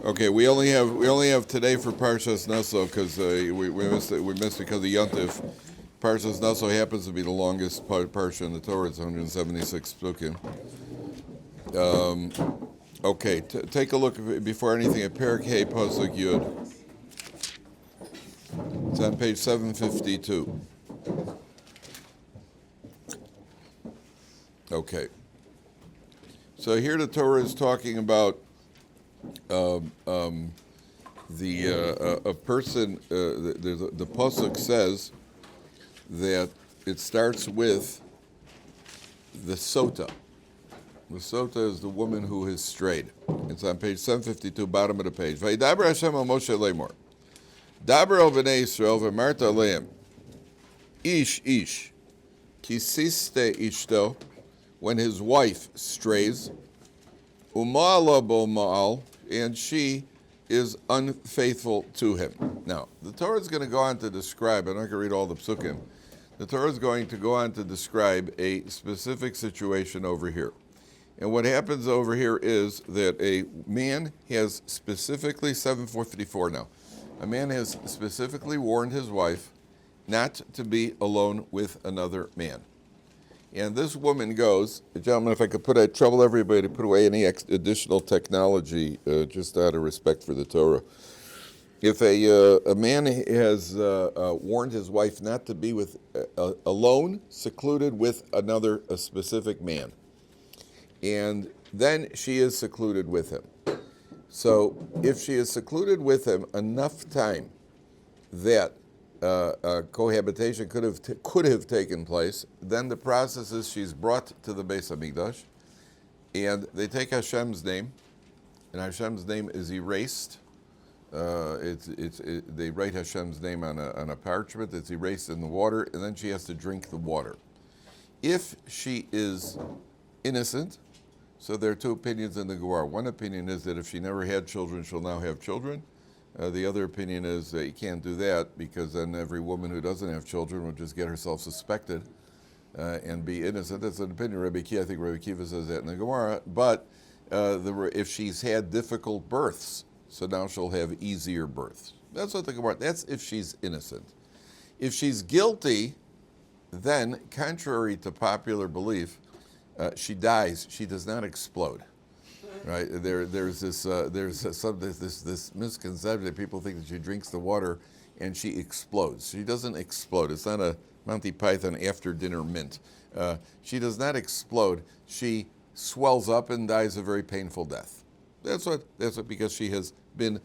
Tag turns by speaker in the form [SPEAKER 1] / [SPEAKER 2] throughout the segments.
[SPEAKER 1] Okay, we only have today for Parshas Nasso because we missed because of Yontif. Parshas Nasso happens to be the longest parsha in the Torah. It's 176 psukim. Okay, take a look before anything at Perek Hey Pasuk Yud. It's on page 752. Okay. So here the Torah is talking about a person. The pasuk says that it starts with the sotah. The sotah is the woman who has strayed. It's on page 752, bottom of the page. Vayidaber Hashem al Moshe lemor. Daber el bnei Yisrael v'marta aleim. Ish kisiste ishto. When his wife strays, umala bo ma'al, and she is unfaithful to him. Now, the Torah is going to go on to describe, I'm not going to read all the psukim, the Torah is going to go on to describe a specific situation over here. And what happens over here is that a man has specifically, 754 now, a man has specifically warned his wife not to be alone with another man. And this woman goes, gentlemen, if I could trouble everybody to put away any additional technology, just out of respect for the Torah. If a man has warned his wife not to be with alone, secluded with a specific man, and then she is secluded with him. So if she is secluded with him enough time that cohabitation could have taken place, then the process is she's brought to the Beis Hamikdash, and they take Hashem's name, and Hashem's name is erased. They write Hashem's name on a parchment. It's erased in the water, and then she has to drink the water. If she is innocent, so there are two opinions in the Gemara. One opinion is that if she never had children, she'll now have children. The other opinion is that you can't do that because then every woman who doesn't have children will just get herself suspected and be innocent. That's an opinion of Rabbi Kiva. I think Rabbi Kiva says that in the Gemara. But if she's had difficult births, so now she'll have easier births. That's what the Gemara. That's if she's innocent. If she's guilty, then contrary to popular belief, she dies. She does not explode. Right, there's this misconception that people think that she drinks the water and she explodes. She doesn't explode. It's not a Monty Python after dinner mint. She does not explode. She swells up and dies a very painful death. That's what because she has been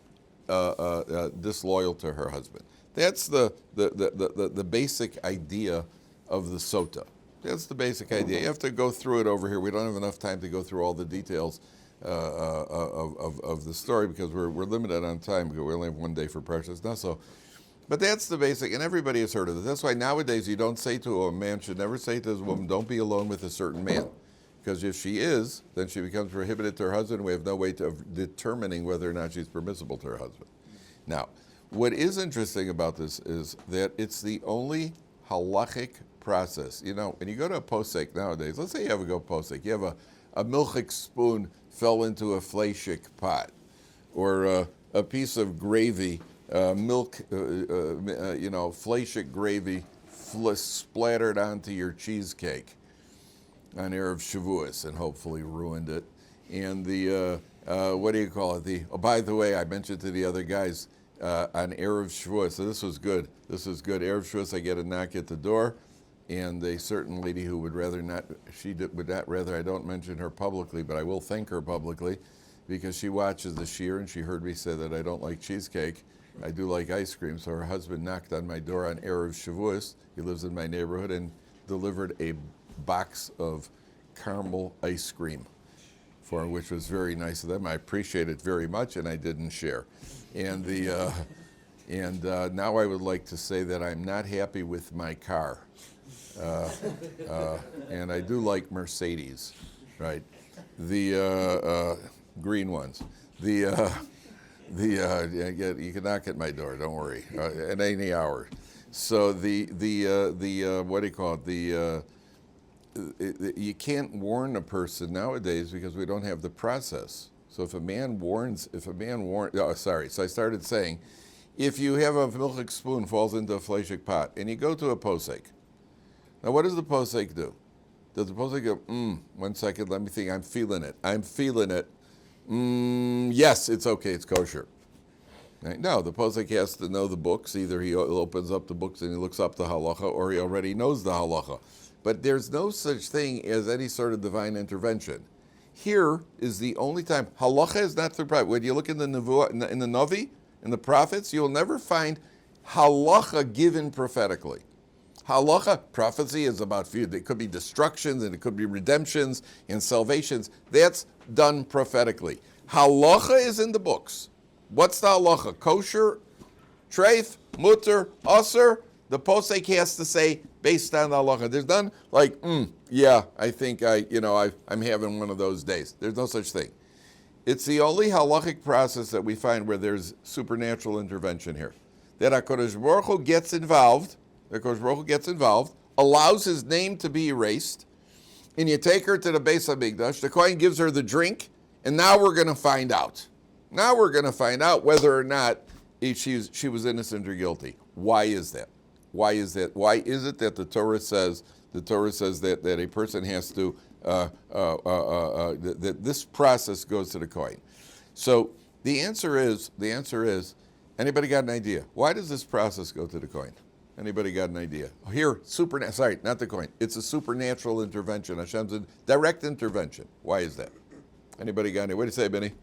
[SPEAKER 1] disloyal to her husband. That's the basic idea of the sotah. That's the basic idea. You have to go through it over here. We don't have enough time to go through all the details of the story because we're limited on time because we only have one day for Parshas Nasso. But that's the basic, and everybody has heard of it. That's why nowadays you don't say to a man, should never say to his woman, don't be alone with a certain man. Because if she is, then she becomes prohibited to her husband. We have no way of determining whether or not she's permissible to her husband. Now, what is interesting about this is that it's the only halachic process. You know, when you go to a posek nowadays, let's say you have a go posek, you have a milchik spoon fell into a fleishik pot, or a piece of gravy, fleishik gravy splattered onto your cheesecake on Erev Shavuos and hopefully ruined it. And what do you call it? By the way, I mentioned to the other guys on Erev Shavuos, so this was good. Erev Shavuos, I get a knock at the door, and a certain lady who would rather not, I don't mention her publicly, but I will thank her publicly because she watches the shiur and she heard me say that I don't like cheesecake. I do like ice cream. So her husband knocked on my door on Erev Shavuos. He lives in my neighborhood and delivered a box of caramel ice cream for her, which was very nice of them. I appreciate it very much, and I didn't share. And now I would like to say that I'm not happy with my car. And I do like Mercedes, right? The green ones. You can knock at my door. Don't worry, at any hour. So what do you call it? You can't warn a person nowadays because we don't have the process. So if a man warns, so I started saying, if you have a milchik spoon falls into a fleishik pot, and you go to a posek, now what does the posek do? Does the posek go, 1 second, let me think, I'm feeling it. Yes, it's okay, it's kosher. Right? No, the posek has to know the books. Either he opens up the books and he looks up the halacha, or he already knows the halacha. But there's no such thing as any sort of divine intervention. Here is the only time. Halacha is not the prophet. When you look in the Nevuah, in the Navi, in the prophets, you'll never find halacha given prophetically. Halacha, prophecy is about few. It could be destructions and it could be redemptions and salvations. That's done prophetically. Halacha is in the books. What's the halacha? Kosher, treif, mutter, aser. The posek has to say based on the halacha. There's none like, I think I'm having one of those days. There's no such thing. It's the only halachic process that we find where there's supernatural intervention here. That HaKadosh Baruch Hu gets involved, allows his name to be erased, and you take her to the Beis HaMikdash, the Kohen gives her the drink, and now we're going to find out. Now we're going to find out whether or not she was innocent or guilty. Why is that? Why is it that the Torah says that a person has to that this process goes to the Kohen? So the answer is anybody got an idea? Why does this process go to the Kohen? Anybody got an idea? Here, not the Kohen. It's a supernatural intervention. Hashem's direct intervention. Why is that? Anybody got any? What do you say, Benny?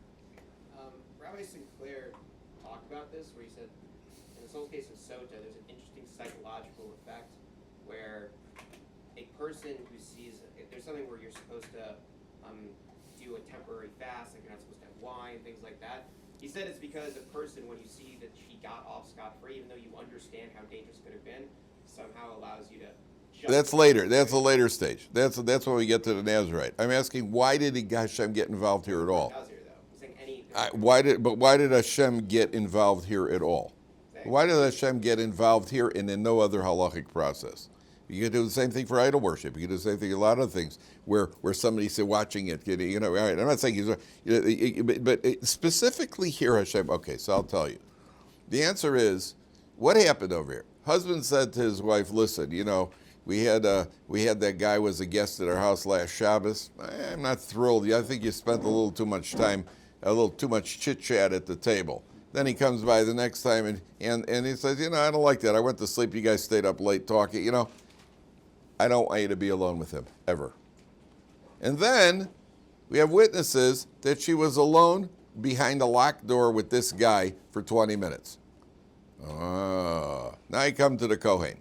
[SPEAKER 2] Rabbi Sinclair talked about this, where he said, in this whole case of sotah, there's an interesting psychological effect where a person who sees, if there's something where you're supposed to do a temporary fast, like you're not supposed to have wine, things like that. He said it's because a person, when you see that she got off scot-free, even though you understand how dangerous it could have been, somehow allows you to jump. That's
[SPEAKER 1] later. That's a later stage. That's when we get to the Nazirite. I'm asking, why did Hashem get involved here at all?
[SPEAKER 2] Nazir, though. I'm saying any.
[SPEAKER 1] Why did Hashem get involved here at all? Why did Hashem get involved here and in no other halachic process? You can do the same thing for idol worship. You can do the same thing, a lot of things where somebody's watching it. All right, I'm not saying but specifically here, Hashem. Okay, so I'll tell you. The answer is, what happened over here? Husband said to his wife, "Listen, we had that guy was a guest at our house last Shabbos. I'm not thrilled. I think you spent a little too much time, a little too much chit chat at the table." Then he comes by the next time and he says, I don't like that. I went to sleep. You guys stayed up late talking. I don't want you to be alone with him, ever. And then we have witnesses that she was alone behind a locked door with this guy for 20 minutes. Now you come to the Kohen.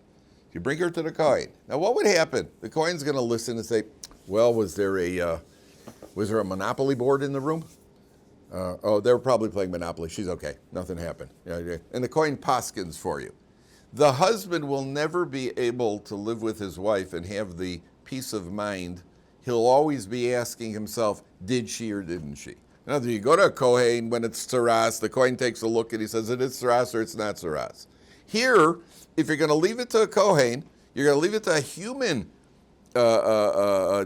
[SPEAKER 1] You bring her to the Kohen. Now what would happen? The Kohen's going to listen and say, well, was there a Monopoly board in the room? They were probably playing Monopoly. She's okay. Nothing happened. And the Kohen paskins for you. The husband will never be able to live with his wife and have the peace of mind. He'll always be asking himself, did she or didn't she? In other words, you go to a Kohen when it's Saras, the Kohen takes a look and he says, it is Saras or it's not Saras. Here, if you're going to leave it to a Kohen, you're going to leave it to a human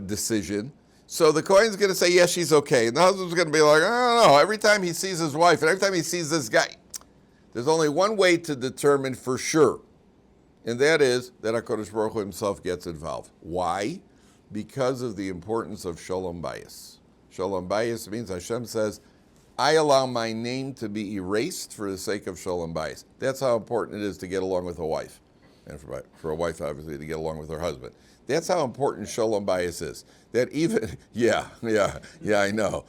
[SPEAKER 1] decision. So the Kohen's going to say, yes, she's okay. And the husband's going to be like, I don't know. Every time he sees his wife and every time he sees this guy, there's only one way to determine for sure, and that is that HaKadosh Baruch Hu himself gets involved. Why? Because of the importance of Shalom bayis. Shalom bayis means Hashem says, I allow my name to be erased for the sake of Shalom bayis. That's how important it is to get along with a wife, and for a wife, obviously, to get along with her husband. That's how important Shalom bayis is. That even, I know.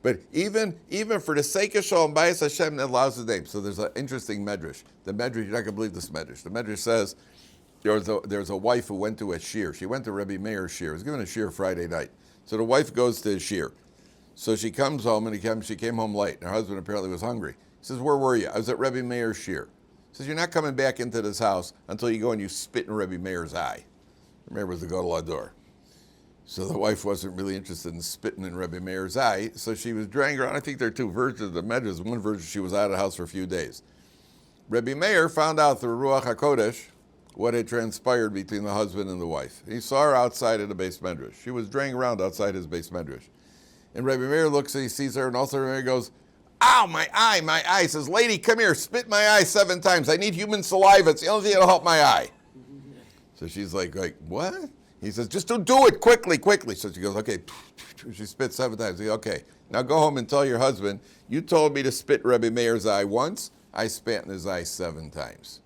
[SPEAKER 1] But even for the sake of Shalom bayis, Hashem allows his name. So there's an interesting medrash. The medrash, you're not going to believe this medrash. The medrash says there's a wife who went to a shir. She went to Rabbi Meir's shir. He was given a shir Friday night. So the wife goes to his shir. So she comes home, and she came home late. And her husband apparently was hungry. He says, where were you? I was at Rabbi Meir's shir. He says, you're not coming back into this house until you go and you spit in Rabbi Meir's eye. Meir was the Gadol Hador. So the wife wasn't really interested in spitting in Rabbi Meir's eye, so she was dragging around. I think there are two versions of the medrash. One version, she was out of the house for a few days. Rabbi Meir found out through Ruach HaKodesh what had transpired between the husband and the wife. He saw her outside of the base medrash. She was dragging around outside his base medrash. And Rabbi Meir looks and he sees her, and also Rabbi Meir goes, ow, my eye, my eye. He says, lady, come here, spit my eye 7 times. I need human saliva. It's the only thing that'll help my eye. So she's like, what? He says, just do it quickly. So she goes, okay. She spits 7 times. He goes, okay, now go home and tell your husband, you told me to spit Rabbi Meir's eye once. I spat in his eye 7 times.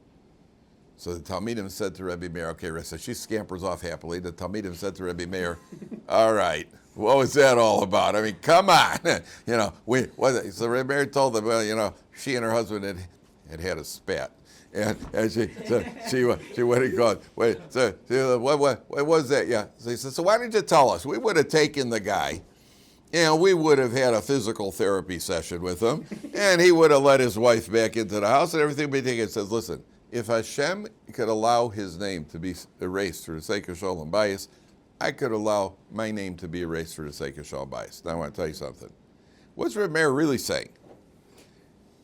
[SPEAKER 1] So the Talmidim said to Rabbi Meir, okay, so she scampers off happily. The Talmidim said to Rabbi Meir, all right, what was that all about? I mean, come on. So Rabbi Meir told them, well, she and her husband had a spat. And she went and gone. Wait, so what was that? Yeah. So he said, so why didn't you tell us? We would have taken the guy. We would have had a physical therapy session with him, and he would have let his wife back into the house, and everything would be taken. It says, listen, if Hashem could allow his name to be erased for the sake of Shalom bayis, I could allow my name to be erased for the sake of Shalom bayis. Now I want to tell you something. What's Rabbi Meir really saying?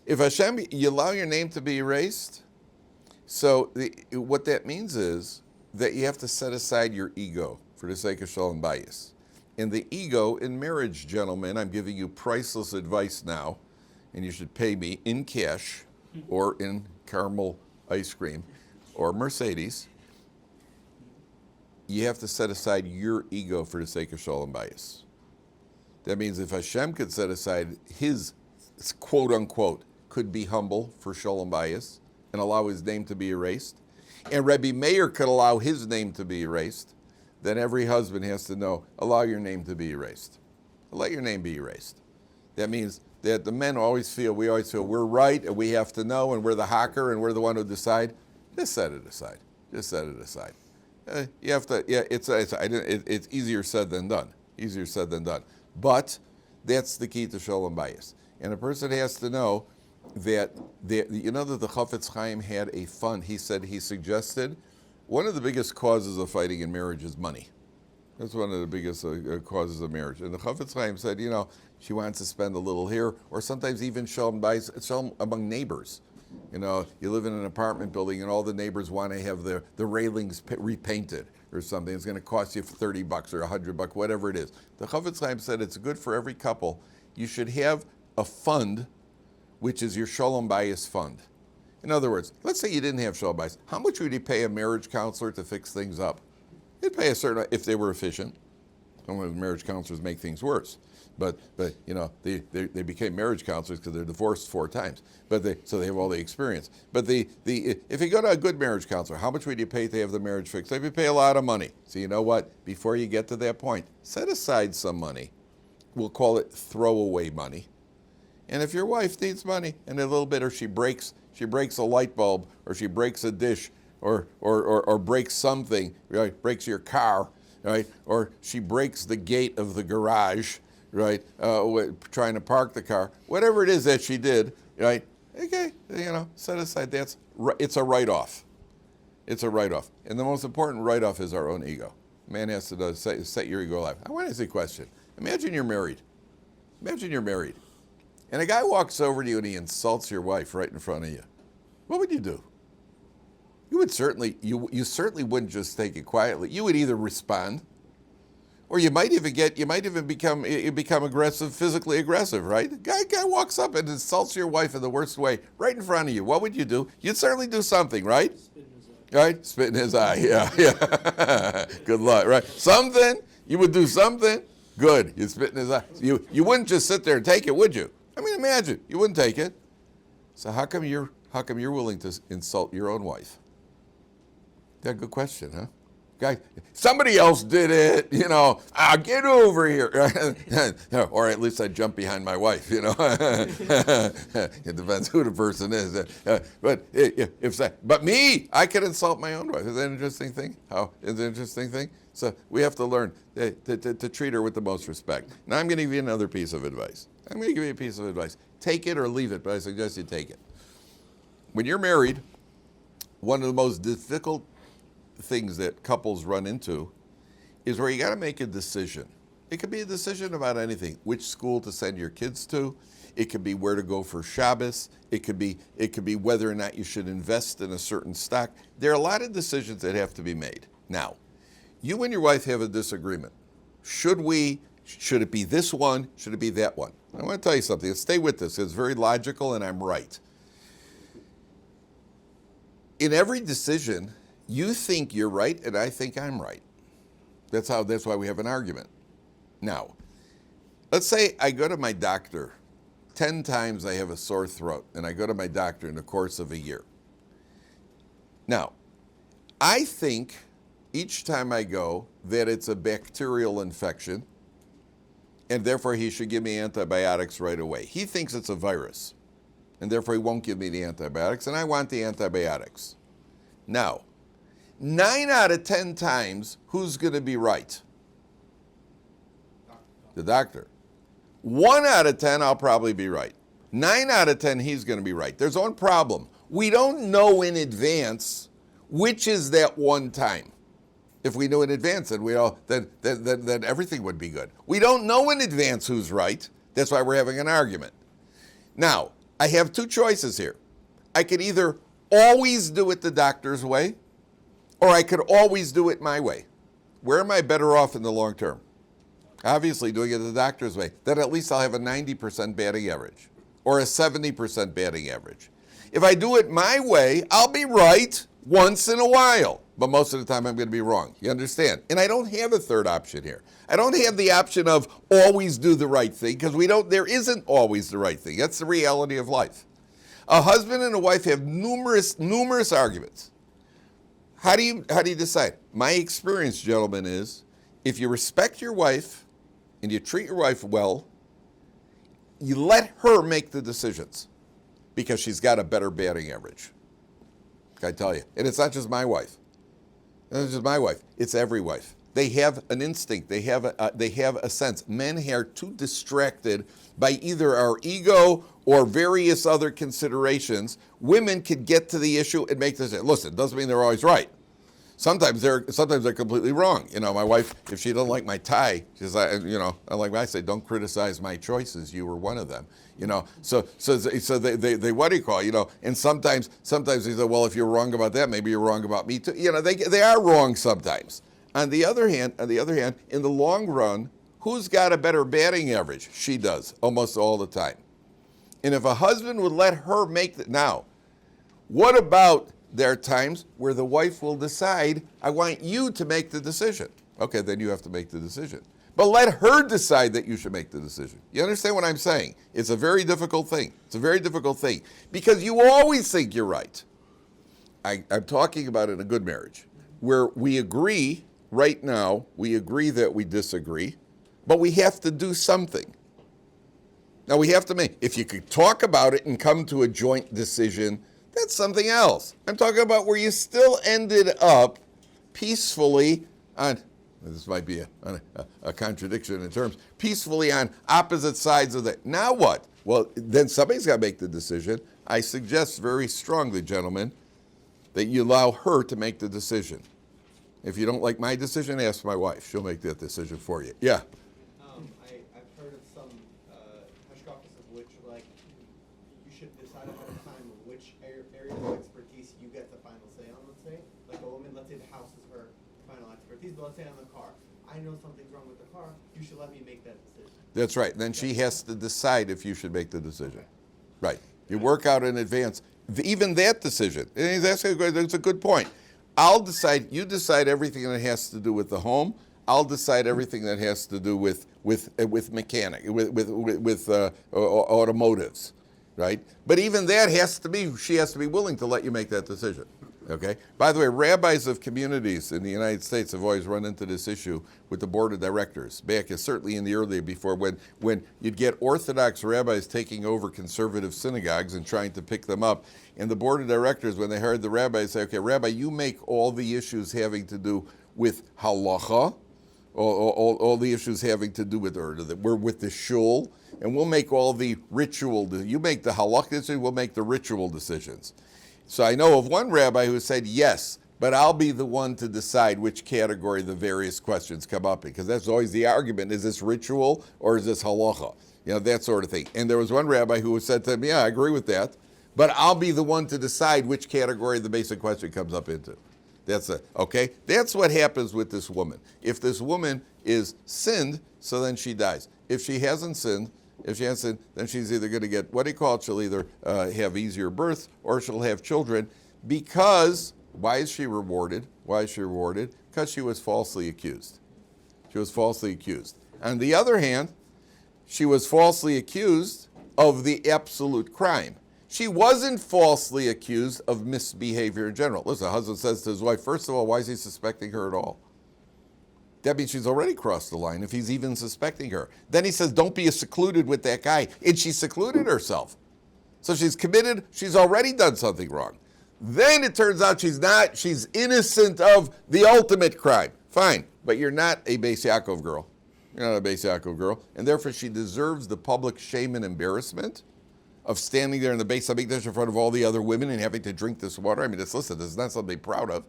[SPEAKER 1] If Hashem, you allow your name to be erased, so what that means is that you have to set aside your ego for the sake of Shalom bayis. And the ego in marriage, gentlemen, I'm giving you priceless advice now, and you should pay me in cash or in caramel ice cream or Mercedes. You have to set aside your ego for the sake of Shalom bayis. That means if Hashem could set aside his quote unquote could be humble for Shalom bayis and allow his name to be erased, and Rabbi Meir could allow his name to be erased, then every husband has to know, allow your name to be erased. Let your name be erased. That means that the men always feel we're right and we have to know and we're the hacker and we're the one who decide. Just set it aside. Just set it aside. You have to, it's easier said than done. Easier said than done. But that's the key to Shalom bayis. And a person has to know that the Chafetz Chaim had a fund. He suggested one of the biggest causes of fighting in marriage is money. That's one of the biggest causes of marriage. And the Chafetz Chaim said, she wants to spend a little here, or sometimes even Shalom bayis, Shalom among neighbors. You live in an apartment building and all the neighbors want to have the railings repainted or something. It's going to cost you $30 or $100, whatever it is. The Chafetz Chaim said it's good for every couple. You should have a fund, which is your Shalom bayis fund. In other words, let's say you didn't have Shalom bayis. How much would you pay a marriage counselor to fix things up? You'd pay a certain, if they were efficient. Some of the marriage counselors make things worse. But they became marriage counselors because they're divorced 4 times. So they have all the experience. But if you go to a good marriage counselor, how much would you pay to have the marriage fixed? They would pay a lot of money. So you know what? Before you get to that point, set aside some money. We'll call it throwaway money. And if your wife needs money and a little bit, or she breaks a light bulb, or she breaks a dish, or breaks something, right? Breaks your car, right? Or she breaks the gate of the garage, right? Trying to park the car, whatever it is that she did, right? Okay, set aside. It's a write-off. It's a write-off, and the most important write-off is our own ego. Man has to set your ego alive. I want to ask you a question. Imagine you're married. And a guy walks over to you and he insults your wife right in front of you. What would you do? You would certainly wouldn't just take it quietly. You would either respond, or you might even become aggressive, physically aggressive, right? Guy walks up and insults your wife in the worst way right in front of you. What would you do? You'd certainly do something, right?
[SPEAKER 3] Spit in his eye.
[SPEAKER 1] Right? Spit in his eye. Yeah. Good luck, right? Something. You would do something. Good. You'd spit in his eye. You wouldn't just sit there and take it, would you? I mean, imagine you wouldn't take it. So how come you're willing to insult your own wife? That's a good question, huh? Guy, somebody else did it, get over here. Or at least I jump behind my wife, It depends who the person is. But me, I can insult my own wife. Is that an interesting thing? Is it an interesting thing? So we have to learn to treat her with the most respect. Now I'm going to give you another piece of advice. Take it or leave it, but I suggest you take it. When you're married, one of the most difficult things that couples run into is where you got to make a decision. It could be a decision about anything, which school to send your kids to. It could be where to go for Shabbos. It could be whether or not you should invest in a certain stock. There are a lot of decisions that have to be made. Now, you and your wife have a disagreement. Should we Should it be this one? Should it be that one? I want to tell you something. Stay with this. It's very logical, and I'm right. In every decision, you think you're right, and I think I'm right. That's why we have an argument. Now, let's say I go to my doctor. 10 times I have a sore throat, and I go to my doctor in the course of a year. Now, I think each time I go that it's a bacterial infection, and therefore he should give me antibiotics right away. He thinks it's a virus, and therefore he won't give me the antibiotics, and I want the antibiotics. Now, 9 out of 10 times, who's going to be right? The doctor. 1 out of 10, I'll probably be right. 9 out of 10, he's going to be right. There's one problem. We don't know in advance which is that one time. If we knew in advance, then everything would be good. We don't know in advance who's right. That's why we're having an argument. Now, I have 2 choices here. I could either always do it the doctor's way, or I could always do it my way. Where am I better off in the long term? Obviously doing it the doctor's way. Then at least I'll have a 90% batting average or a 70% batting average. If I do it my way, I'll be right once in a while, but most of the time I'm going to be wrong. You understand? And I don't have a third option here. I don't have the option of always do the right thing because there isn't always the right thing. That's the reality of life. A husband and a wife have numerous arguments. How do you decide? My experience, gentlemen, is if you respect your wife and you treat your wife well, you let her make the decisions because she's got a better batting average. I tell you. And it's not just my wife. It's not just my wife. It's every wife. They have an instinct. They have a sense. Men are too distracted by either our ego or various other considerations. Women could get to the issue and make this. Listen, it doesn't mean they're always right. Sometimes they're completely wrong. You know, my wife, if she doesn't like my tie, she's like, I say, don't criticize my choices. You were one of them. You know, so they what do you call? You know, and sometimes they say, well, if you're wrong about that, maybe you're wrong about me too. You know, they are wrong sometimes. On the other hand, in the long run, who's got a better batting average? She does, almost all the time. And if a husband would let her make now, what about there are times where the wife will decide, I want you to make the decision. Okay, then you have to make the decision. But let her decide that you should make the decision. You understand what I'm saying? It's a very difficult thing. It's a very difficult thing because you always think you're right. I'm talking about in a good marriage where we agree right now, we agree that we disagree, but we have to do something. Now we have to if you could talk about it and come to a joint decision, that's something else. I'm talking about where you still ended up peacefully on, this might be a contradiction in terms, peacefully on opposite sides of that. Now what? Well, then somebody's got to make the decision. I suggest very strongly, gentlemen, that you allow her to make the decision. If you don't like my decision, ask my wife. She'll make that decision for you. Yeah?
[SPEAKER 3] I've heard of some hashkafas of which, like, you should decide ahead of time which area of expertise you get the final say on, let's say. Like a woman, let's say the house is her final expertise, but let's say on the car. I know something's wrong with the car, you should let me make that decision.
[SPEAKER 1] That's right. Then she has to decide if you should make the decision. Right. You work out in advance. Even that decision. And he's asking, that's a good point. I'll decide, you decide everything that has to do with the home. I'll decide everything that has to do with mechanic, with automotives, right? But even that she has to be willing to let you make that decision, okay? By the way, rabbis of communities in the United States have always run into this issue with the board of directors. Back certainly in the early before when you'd get Orthodox rabbis taking over conservative synagogues and trying to pick them up. And the board of directors, when they heard the rabbis say, okay, Rabbi, you make all the issues having to do with halacha, all the issues having to do with, we're with the shul, and we'll make all the ritual, you make the halacha decision, we'll make the ritual decisions. So I know of one rabbi who said, yes, but I'll be the one to decide which category the various questions come up in, because that's always the argument, is this ritual or is this halacha? You know, that sort of thing. And there was one rabbi who said to me, yeah, I agree with that, but I'll be the one to decide which category the basic question comes up into. That's it. Okay? That's what happens with this woman. If this woman is sinned, so then she dies. If she hasn't sinned, then she's either going to get, she'll either have easier birth or she'll have children because, why is she rewarded? Because she was falsely accused. On the other hand, she was falsely accused of the absolute crime. She wasn't falsely accused of misbehavior in general. Listen, the husband says to his wife, first of all, why is he suspecting her at all? That means she's already crossed the line if he's even suspecting her. Then he says, don't be secluded with that guy. And she secluded herself. So she's committed, she's already done something wrong. Then it turns out she's innocent of the ultimate crime. Fine, but you're not a Beis Yaakov girl. And therefore she deserves the public shame and embarrassment of standing there in the Beis Hamikdash in front of all the other women and having to drink this water. I mean, this is not something to be proud of.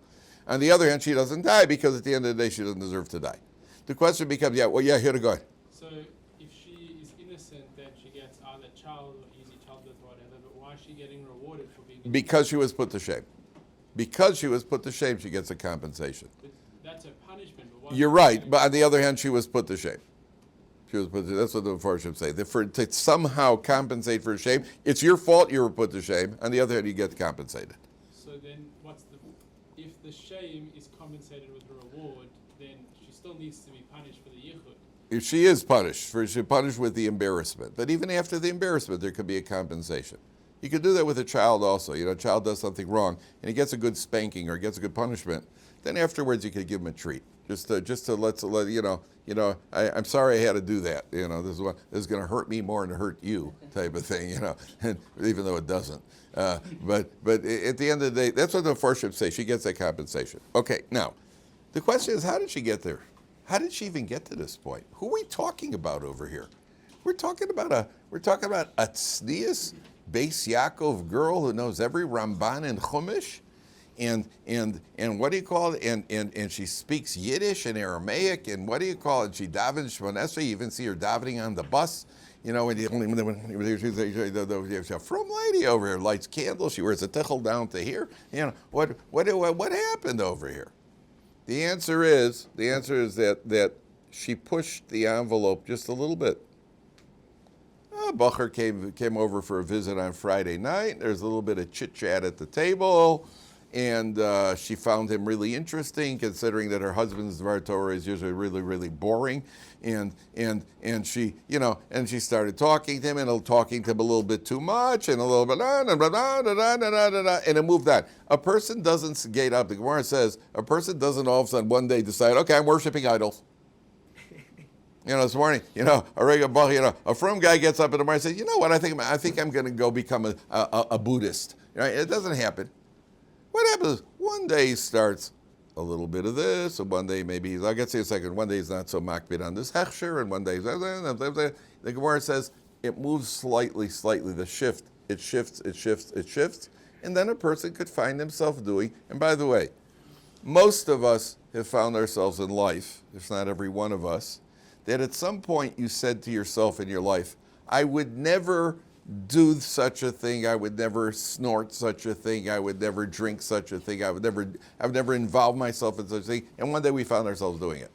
[SPEAKER 1] On the other hand, she doesn't die because at the end of the day, she doesn't deserve to die. The question becomes, here to go.
[SPEAKER 4] So if she is innocent, then she gets either child or easy childbirth or whatever, but why is she getting rewarded for being innocent?
[SPEAKER 1] Because she was put to shame. Because she was put to shame, she gets a compensation.
[SPEAKER 4] But that's a punishment. But why
[SPEAKER 1] You're right, but on the other hand, she was put to shame. That's what the Parsha say. To somehow compensate for shame, it's your fault you were put to shame. On the other hand, you get compensated.
[SPEAKER 4] So then if the shame is compensated with a reward, then she still needs to be punished for the yichud.
[SPEAKER 1] If she is punished, she's punished with the embarrassment. But even after the embarrassment, there could be a compensation. You could do that with a child also. A child does something wrong, and he gets a good spanking or gets a good punishment. Then afterwards, you could give him a treat. Just to let I'm sorry I had to do that. This is going to hurt me more than hurt you, type of thing. And even though it doesn't. But at the end of the day, that's what the Parsha say. She gets that compensation. Okay, now the question is, how did she get there? How did she even get to this point? Who are we talking about over here? We're talking about a tznius Beis Yaakov girl who knows every Ramban and Chumash. And what do you call it? And she speaks Yiddish and Aramaic, and what do you call it? She davens Shmoneh Esrei. You even see her davening on the bus. She's a frum lady over here, lights candles. She wears a tichel down to here. What happened over here? The answer is that she pushed the envelope just a little bit. Bacher came over for a visit on Friday night. There's a little bit of chit chat at the table. And she found him really interesting, considering that her husband's Dvar Torah is usually really, really boring. And she, and she started talking to him and talking to him a little bit too much and a little bit, and it moved on. A person doesn't gate up. The Gemara says a person doesn't all of a sudden one day decide, okay, I'm worshiping idols. This morning, a frum guy gets up in the morning and says, you know what, I think I'm going to go become a Buddhist. Right? It doesn't happen. What happens? One day he starts a little bit of this, and one day maybe I'll get to you in a second. One day he's not so makbid on this hechsher, and one day the Gemara says it moves slightly. The shift, it shifts, and then a person could find himself doing. And by the way, most of us have found ourselves in life, if not every one of us, that at some point you said to yourself in your life, I would never do such a thing, I would never snort such a thing, I would never drink such a thing, I would never involve myself in such a thing, and one day we found ourselves doing it.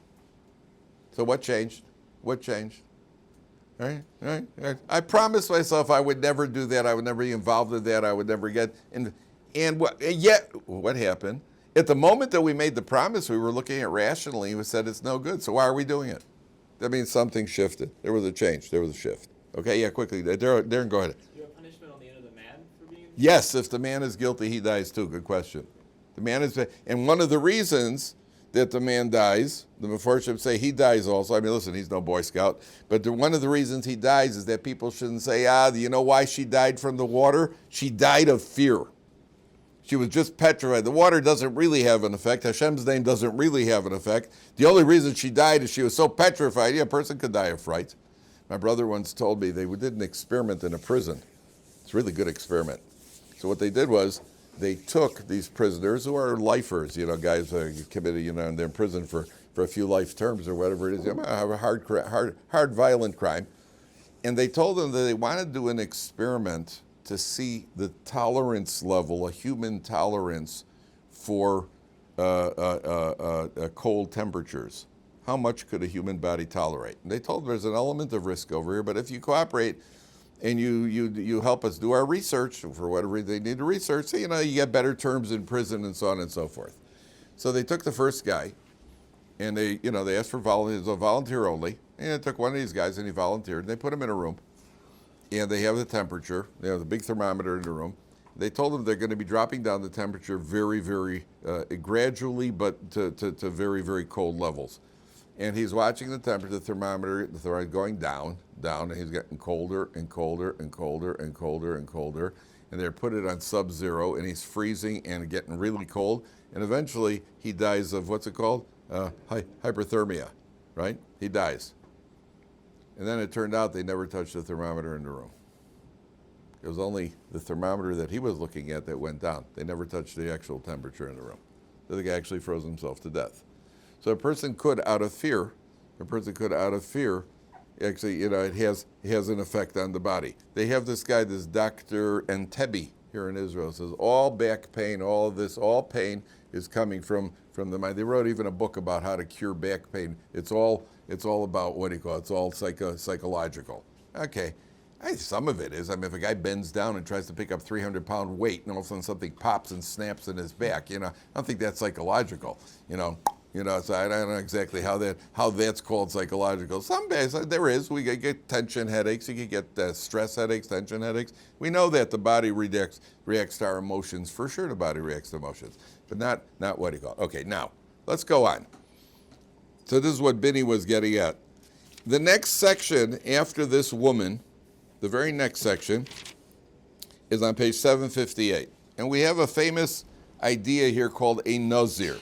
[SPEAKER 1] So what changed? Right? I promised myself I would never do that, I would never be involved in that, I would never get in, and yet, what happened? At the moment that we made the promise, we were looking at rationally, and we said it's no good, so why are we doing it? That means something shifted. There was a change, there was a shift. Okay, yeah, quickly. Darren, go ahead.
[SPEAKER 5] Is there a punishment on the end of the man for being?
[SPEAKER 1] Yes, if the man is guilty, he dies too. Good question. The man is, and one of the reasons that the man dies, the Mefarshim say he dies also. I mean, listen, he's no Boy Scout, but one of the reasons he dies is that people shouldn't say, do you know why she died from the water? She died of fear. She was just petrified. The water doesn't really have an effect. Hashem's name doesn't really have an effect. The only reason she died is she was so petrified. Yeah, a person could die of fright. My brother once told me they did an experiment in a prison. It's a really good experiment. So what they did was they took these prisoners who are lifers, guys committed, and they're in prison for a few life terms or whatever it is, have a hard violent crime. And they told them that they wanted to do an experiment to see the tolerance level, a human tolerance for cold temperatures. How much could a human body tolerate? And they told them there's an element of risk over here, but if you cooperate and you help us do our research for whatever they need to research, so, you get better terms in prison and so on and so forth. So they took the first guy, and they asked for volunteers, a volunteer only, and they took one of these guys and he volunteered. And they put him in a room, and they have the temperature. They have the big thermometer in the room. They told him they're going to be dropping down the temperature very, very gradually, but to very, very cold levels. And he's watching the temperature, the thermometer going down, and he's getting colder and colder and colder and colder and colder. And they're put it on sub-zero, and he's freezing and getting really cold. And eventually, he dies of, what's it called? Hyperthermia, right? He dies. And then it turned out they never touched the thermometer in the room. It was only the thermometer that he was looking at that went down. They never touched the actual temperature in the room. So the guy actually froze himself to death. So a person could, out of fear, actually, it has an effect on the body. They have this guy, this Dr. Entebbe here in Israel, says all back pain, all of this, all pain is coming from the mind. They wrote even a book about how to cure back pain. It's all about, it's all psychological. Okay. Some of it is. I mean, if a guy bends down and tries to pick up 300-pound weight, and all of a sudden something pops and snaps in his back, I don't think that's psychological. So I don't know exactly how that's called psychological. Some days there is. We get tension headaches. You can get stress headaches, tension headaches. We know that the body reacts to our emotions. For sure, the body reacts to emotions, but not what he called. Okay, now let's go on. So this is what Binny was getting at. The next section after this woman. The very next section is on page 758. And we have a famous idea here called a nazir.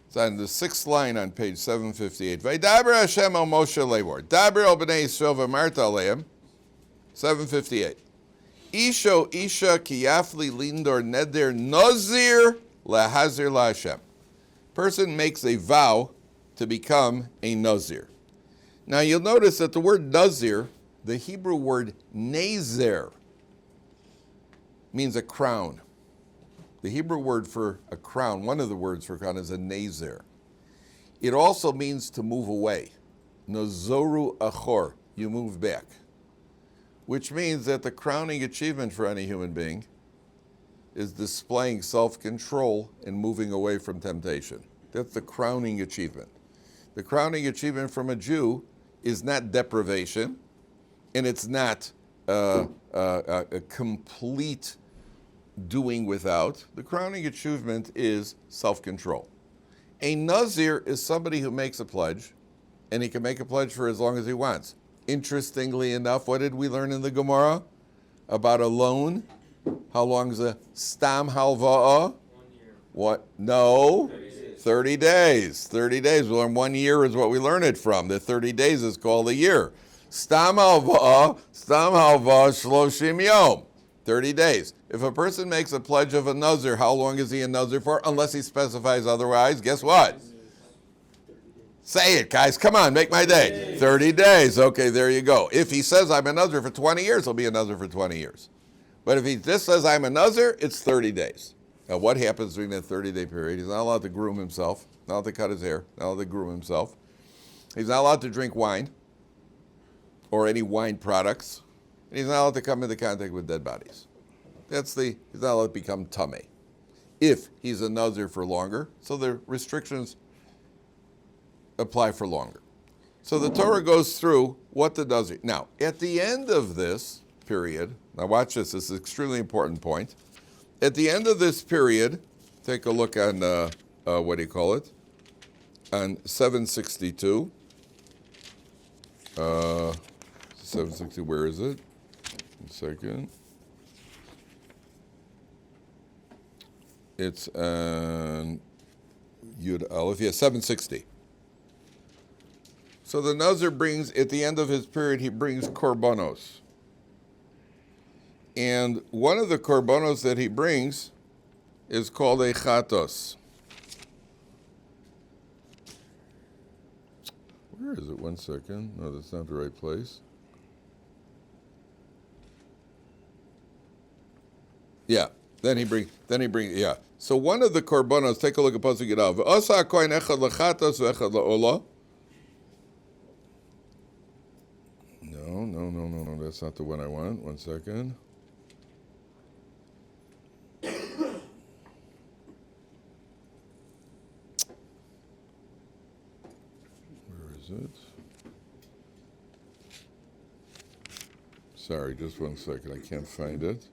[SPEAKER 1] It's on the 6th line on page 758. Vaydaber Hashem el Moshe Leibor. Daber el b'nei Yisrael v'marta aleim. 758. Isha ki yafli lindor neder nazir lahazir laHashem. Person makes a vow to become a nazir. Now you'll notice that the word nazir, the Hebrew word nazir, means a crown. The Hebrew word for a crown, one of the words for crown, is a nazir. It also means to move away. Nazoru achor, you move back. Which means that the crowning achievement for any human being is displaying self-control and moving away from temptation. That's the crowning achievement. The crowning achievement from a Jew is not deprivation, and it's not a complete doing without. The crowning achievement is self-control. A nazir is somebody who makes a pledge, and he can make a pledge for as long as he wants. Interestingly enough, what did we learn in the Gemara about a loan? How long is a stam halva'ah?
[SPEAKER 5] 1 year.
[SPEAKER 1] What? No.
[SPEAKER 5] 30 days.
[SPEAKER 1] 30 days. We learn 1 year is what we learn it from. The 30 days is called a year. Stam halva'ah shloshim yom. 30 days. If a person makes a pledge of a nazir, how long is he a nazir for? Unless he specifies otherwise, guess what? Say it, guys. Come on, make my day. 30 days. Okay, there you go. If he says I'm a nazir for 20 years, he'll be a nazir for 20 years. But if he just says I'm a nazir, it's 30 days. Now, what happens during that 30-day period? He's not allowed to groom himself, not allowed to cut his hair, not allowed to groom himself. He's not allowed to drink wine or any wine products. And he's not allowed to come into contact with dead bodies. He's not allowed to become tameh. If he's a nazir for longer, so the restrictions apply for longer. So the Torah goes through what the nazir. Now, at the end of this period, now watch this is an extremely important point. At the end of this period, take a look on, on 762. 760, where is it? 1 second. It's on Yud Aleph, 760. So the Nazir brings, at the end of his period, he brings korbanos. And one of the korbanos that he brings is called a chatos. Where is it? 1 second. No, that's not the right place. Yeah. Then he brings, yeah. So one of the korbanos, take a look at Pasuk Yud. V'osa kohen echad lechatos v'echad le'olah. No, that's not the one I want. One second. Where is it? Sorry, just one second. I can't find it.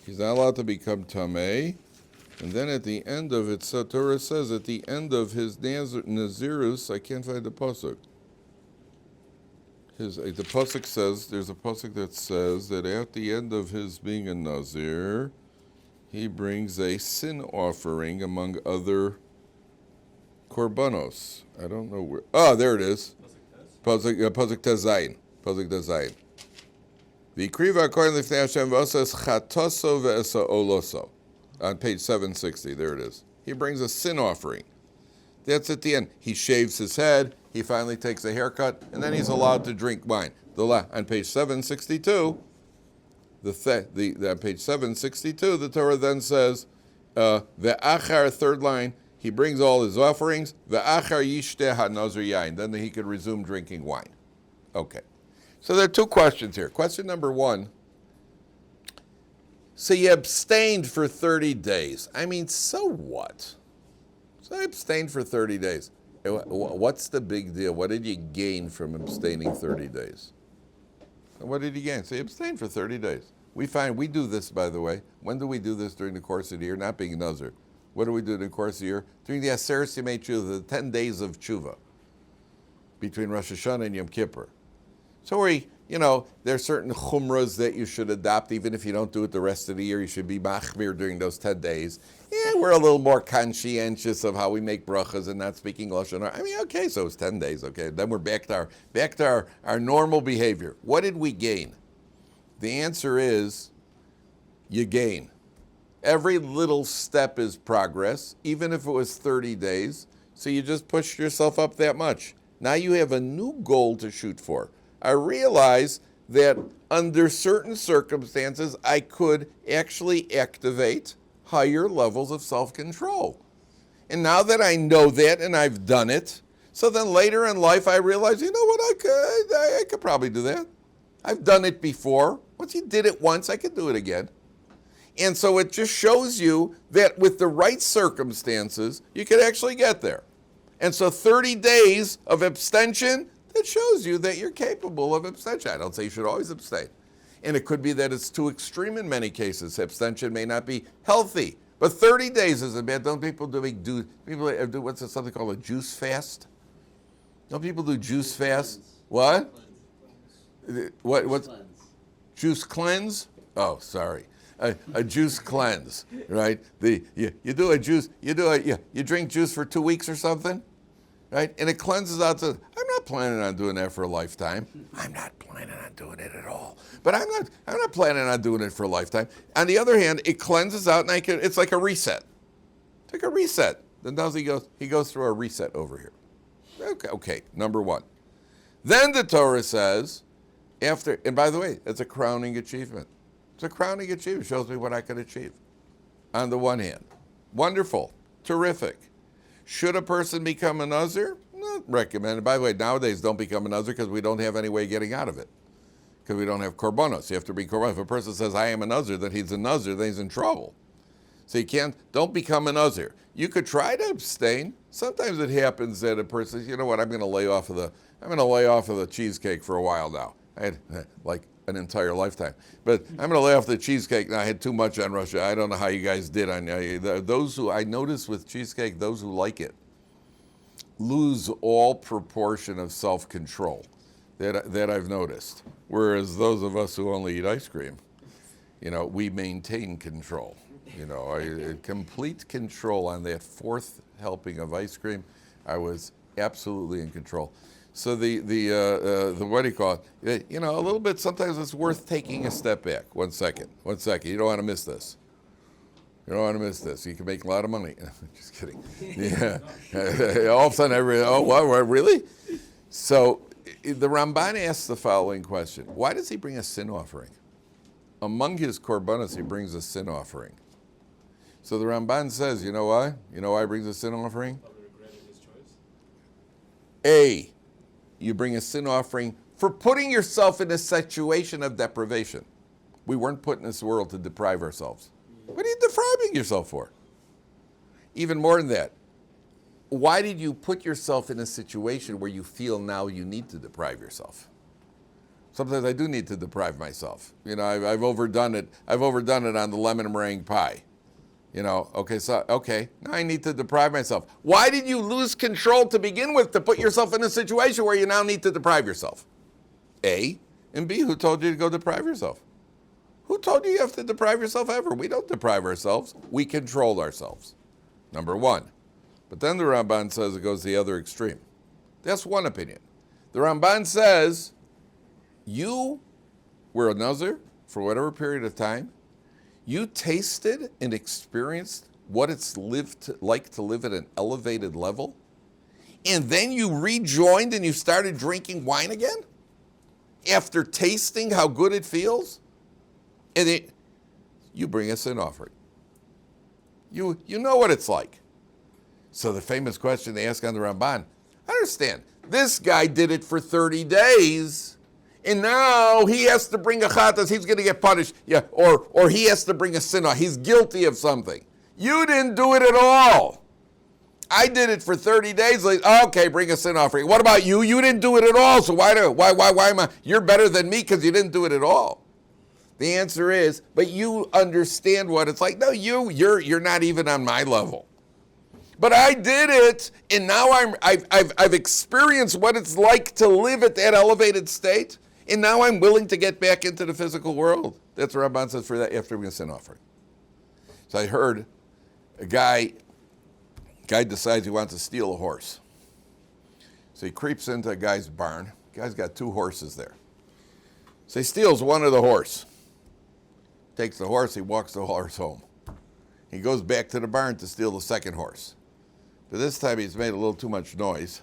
[SPEAKER 1] He's not allowed to become tamei. And then at the end of it, so Torah says at the end of his nazirus, I can't find the pasuk. The pasuk says, there's a pasuk that says that at the end of his being a nazir, he brings a sin offering among other korbanos. I don't know where. Oh, there it is. Pasuk Tezayin. Pasuk Tezayin. V'ikriva kohen lifnei Hashem v'osas chatoso v'esa oloso. On page 760, there it is. He brings a sin offering. That's at the end. He shaves his head. He finally takes a haircut, and then he's allowed to drink wine. On page 762, on page 762, the Torah then says, "Ve'achar," third line, he brings all his offerings. Ve'achar yishteh ha-nazir yain. Then he could resume drinking wine. Okay. So there are two questions here. Question number one. So you abstained for 30 days. I mean, so what? So I abstained for 30 days. What's the big deal? What did you gain from abstaining 30 days? What did you gain? So you abstained for 30 days. We do this, by the way. When do we do this during the course of the year? Not being a nazir. What do we do in the course of the year? During the Aseret Yemei Tshuva, the 10 days of Tshuva, between Rosh Hashanah and Yom Kippur. So there are certain chumras that you should adopt, even if you don't do it the rest of the year. You should be machmir during those 10 days. Yeah, we're a little more conscientious of how we make brachas and not speaking Lashon Hara. I mean, okay, so it's 10 days, okay. Then we're back to our normal behavior. What did we gain? The answer is, you gain. Every little step is progress, even if it was 30 days. So you just pushed yourself up that much. Now you have a new goal to shoot for. I realize that under certain circumstances, I could actually activate higher levels of self-control. And now that I know that and I've done it, so then later in life I realize, you know what, I could probably do that. I've done it before. Once you did it once, I could do it again. And so it just shows you that with the right circumstances, you could actually get there. And so 30 days of abstention, it shows you that you're capable of abstention. I don't say you should always abstain. And it could be that it's too extreme in many cases. Abstention may not be healthy. But 30 days isn't bad. Don't people do something called a juice fast? Don't people do juice fast? What? What? Juice cleanse? Oh, sorry. A juice cleanse, right? You do a juice. You drink juice for 2 weeks or something, right? And it cleanses out. I'm not planning on doing that for a lifetime. I'm not planning on doing it at all. But I'm not planning on doing it for a lifetime. On the other hand, it cleanses out, and it's like a reset. It's like a reset. Then he goes through a reset over here. Okay. Number one. Then the Torah says, and by the way, it's a crowning achievement. It's a crowning achievement. It shows me what I could achieve. On the one hand, wonderful, terrific. Should a person become a nazir? Not recommended. By the way, nowadays don't become a nazir because we don't have any way of getting out of it. Because we don't have korbanos. You have to be korbanos. If a person says, I am a nazir, then he's a nazir, then he's in trouble. So don't become a nazir. You could try to abstain. Sometimes it happens that a person says, you know what, I'm going to lay off of the cheesecake for a while now. I had like an entire lifetime. But I'm going to lay off the cheesecake now. I had too much on Russia. I don't know how you guys did. Those who I notice with cheesecake, those who like it, lose all proportion of self-control that I've noticed. Whereas those of us who only eat ice cream, we maintain control. Complete control on that fourth helping of ice cream. I was absolutely in control. So the what do you call it? A little bit. Sometimes it's worth taking a step back. One second. You don't want to miss this. You can make a lot of money. Just kidding. Yeah. All of a sudden, really? So the Ramban asks the following question: why does he bring a sin offering? among his korbanos, he brings a sin offering. So the Ramban says, you know why? You know why he brings a sin offering?
[SPEAKER 4] Probably regretted his choice.
[SPEAKER 1] A, you bring a sin offering for putting yourself in a situation of deprivation. We weren't put in this world to deprive ourselves. What are you depriving yourself for? Even more than that, why did you put yourself in a situation where you feel now you need to deprive yourself? Sometimes I do need to deprive myself. You know, I've overdone it. I've overdone it on the lemon meringue pie. You know, okay, now I need to deprive myself. Why did you lose control to begin with to put yourself in a situation where you now need to deprive yourself? A, and B, who told you to go deprive yourself? Who told you have to deprive yourself ever? We don't deprive ourselves. We control ourselves. Number one. But then the Ramban says it goes the other extreme. That's one opinion. The Ramban says you were a nazir for whatever period of time. You tasted and experienced what it's like to live at an elevated level. And then you rejoined and you started drinking wine again? After tasting how good it feels? And you bring a sin offering. You know what it's like. So the famous question they ask on the Ramban, I understand, this guy did it for 30 days, and now he has to bring a chatas, he's going to get punished. Yeah, or he has to bring a sin offering. He's guilty of something. You didn't do it at all. I did it for 30 days. Like, okay, bring a sin offering. What about you? You didn't do it at all. So why am I? You're better than me because you didn't do it at all. The answer is, but you understand what it's like. No, you're not even on my level. But I did it, and now I've experienced what it's like to live at that elevated state, and now I'm willing to get back into the physical world. That's what Rabban says for that after bringing a sin offering. So I heard a guy decides he wants to steal a horse. So he creeps into a guy's barn. The guy's got 2 horses there. So he steals one of the horse. Takes the horse, he walks the horse home. He goes back to the barn to steal the second horse. But this time he's made a little too much noise.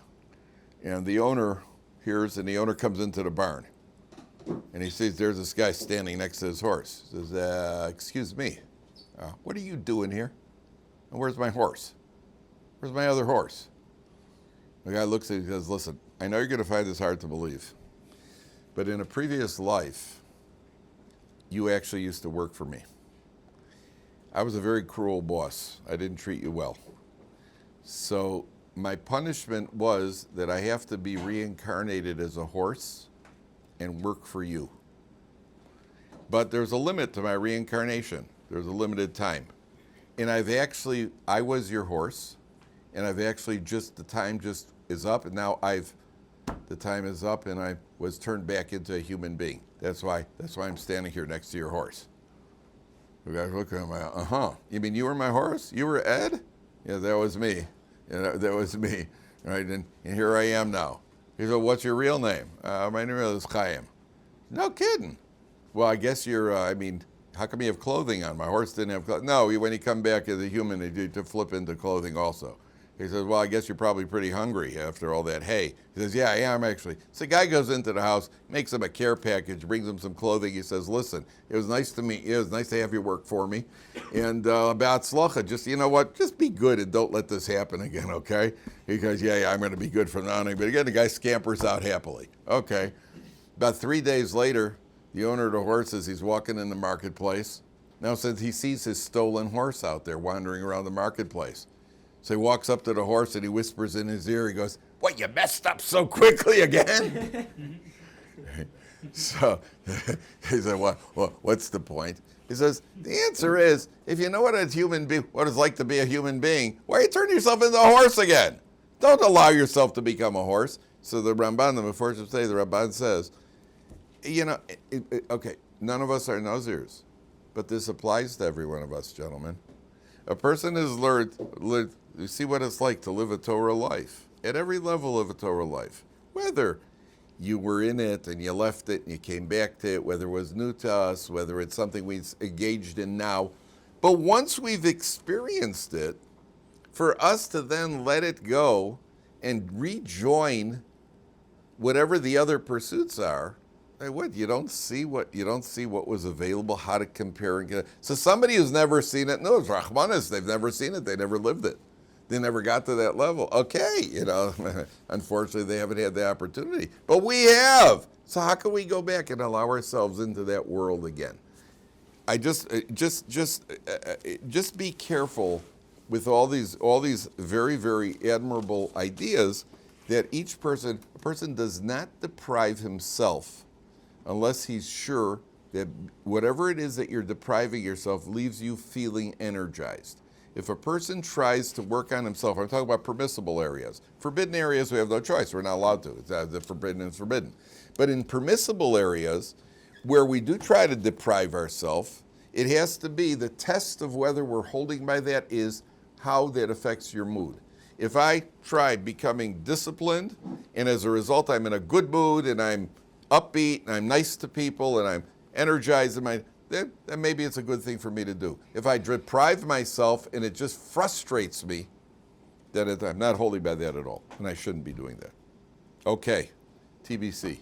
[SPEAKER 1] And the owner hears, and the owner comes into the barn. And he sees there's this guy standing next to his horse. He says, excuse me, what are you doing here? And where's my horse? Where's my other horse? The guy looks at him and says, listen, I know you're going to find this hard to believe, but in a previous life, you actually used to work for me. I was a very cruel boss. I didn't treat you well. So my punishment was that I have to be reincarnated as a horse and work for you. But there's a limit to my reincarnation. There's a limited time. And I was your horse, and the time just is up, and now the time is up, and I was turned back into a human being. That's why I'm standing here next to your horse. The guy's looking at me, You mean you were my horse? You were Ed? Yeah, that was me. Yeah, that was me. Right, and here I am now. He said, what's your real name? My name is Chaim. No kidding. Well, I guess how come you have clothing on? My horse didn't have clothing. No, when you come back as a human, you need to flip into clothing also. He says, well, I guess you're probably pretty hungry after all that hay. He says, yeah, I am actually. So the guy goes into the house, makes him a care package, brings him some clothing. He says, listen, it was nice to meet you. It was nice to have you work for me. And about tzlacha, just, you know what, just be good and don't let this happen again, okay? He goes, yeah, I'm going to be good from now on. But again, the guy scampers out happily. Okay. About 3 days later, the owner of the horses, he's walking in the marketplace. Now, since he sees his stolen horse out there wandering around the marketplace, so he walks up to the horse and he whispers in his ear, he goes, what, you messed up so quickly again? So he said, well, what's the point? He says, the answer is, if you know what it's like to be a human being, why you turn yourself into a horse again? Don't allow yourself to become a horse. So the Ramban, the Meforshim say, the Ramban says, okay, none of us are nazirs, but this applies to every one of us, gentlemen. A person has learned, you see what it's like to live a Torah life, at every level of a Torah life. Whether you were in it and you left it and you came back to it, whether it was new to us, whether it's something we've engaged in now. But once we've experienced it, for us to then let it go and rejoin whatever the other pursuits are, I would. You don't see what was available, how to compare and get. So somebody who's never seen it knows Rahmanis. They've never seen it. They never lived it. They never got to that level. Okay, unfortunately they haven't had the opportunity, but we have. So how can we go back and allow ourselves into that world again? I just be careful with all these very, very admirable ideas that a person does not deprive himself unless he's sure that whatever it is that you're depriving yourself leaves you feeling energized. If a person tries to work on himself, I'm talking about permissible areas. Forbidden areas, we have no choice. We're not allowed to. The forbidden is forbidden. But in permissible areas, where we do try to deprive ourselves, it has to be the test of whether we're holding by that is how that affects your mood. If I try becoming disciplined, and as a result I'm in a good mood, and I'm upbeat, and I'm nice to people, and I'm energized in then maybe it's a good thing for me to do. If I deprive myself and it just frustrates me, then I'm not holding by that at all, and I shouldn't be doing that. Okay, TBC.